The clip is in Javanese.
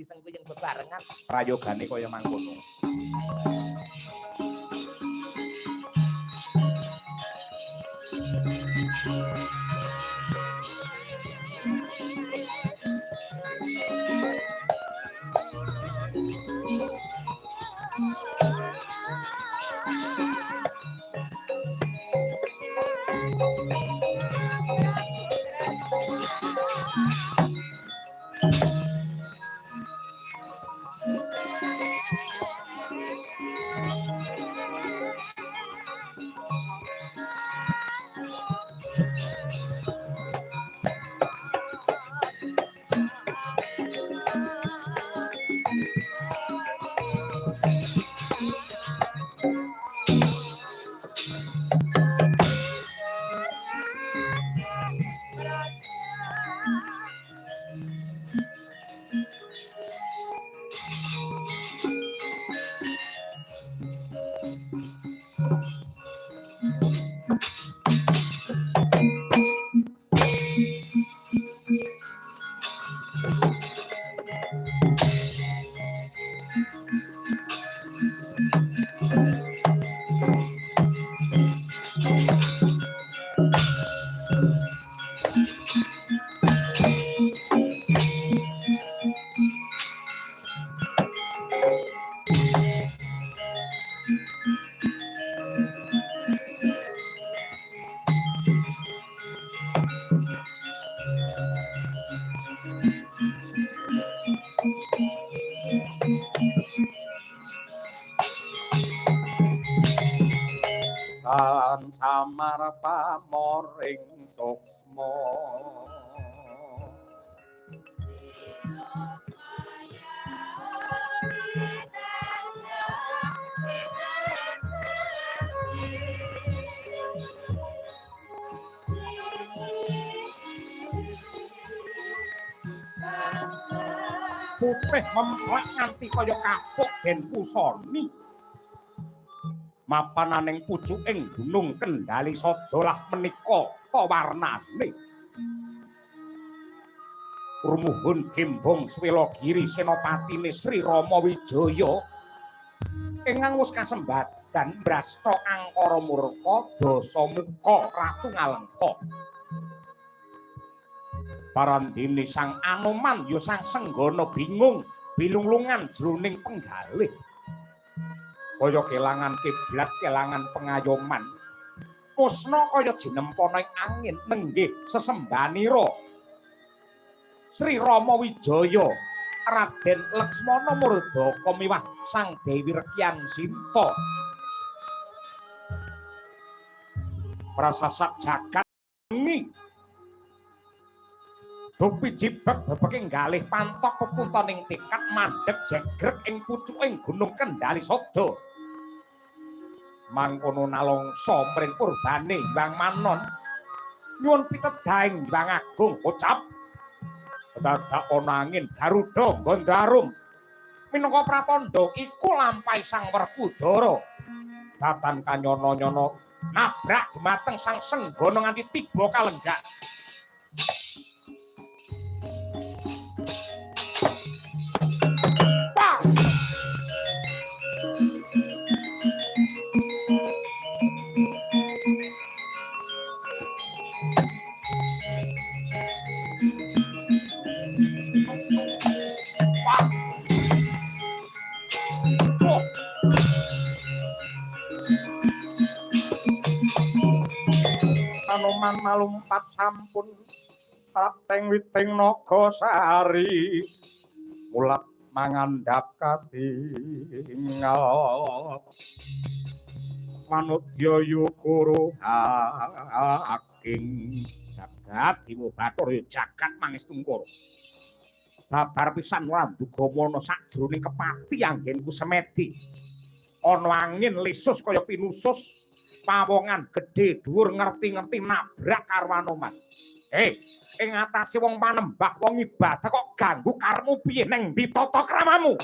disengkuyeng bebarengan prayogane kaya mangkono. Samar pamoring suksma putih memplek nganti kaya kapuk den pusoni mapananing pucuking gunung Kendali Sada lah menika ta warnane rumuhun gembong Swelagiri senopatine Sri Rama Wijaya ingkang wus kasembadan Brasta Angkara Murka Dasamuka Ratu Ngalengka parandene Sang Anoman ya sang senggana bingung bilunglungan jroning penggalih kaya kelangan kiblat kelangan pengayoman kusna kaya jinempana ing angin nenggih sesembanira Sri Rama Wijaya Raden Laksmana Murdaka miwah Sang Dewi Rekyan Sinta prasasat jagat ini Dupi jibek bebeke ngalih pantok pepuntaning tikat mandheg jegrek ing pucuking gunung Kendali Sada mangkono nalongsa mring purbane Hyang Manon nyuwun pitedaing Hyang Agung ucap dadak ana angin Garuda Gandharum minangka pratandha iku lampahe Sang Werkudara datan kanyana-nyana nabrak dumateng sang senggana nganti tiba kalenggak Anoman malumpat sampun prateng witing Nagasari mulat mangandhap katingal manudya yukuru haking jagat Dewa Bathara ya jagat mangestungkara babar pisan Wanduga mana sajroning kepati anggenku semedi ana angin lesus kaya pinusus pawongan gedhe dhuwur ngerti-ngerti nabrak karo Anoman. Ing atase wong panembah wong ibadah kok ganggu karmu piye neng ndi tata kramamu?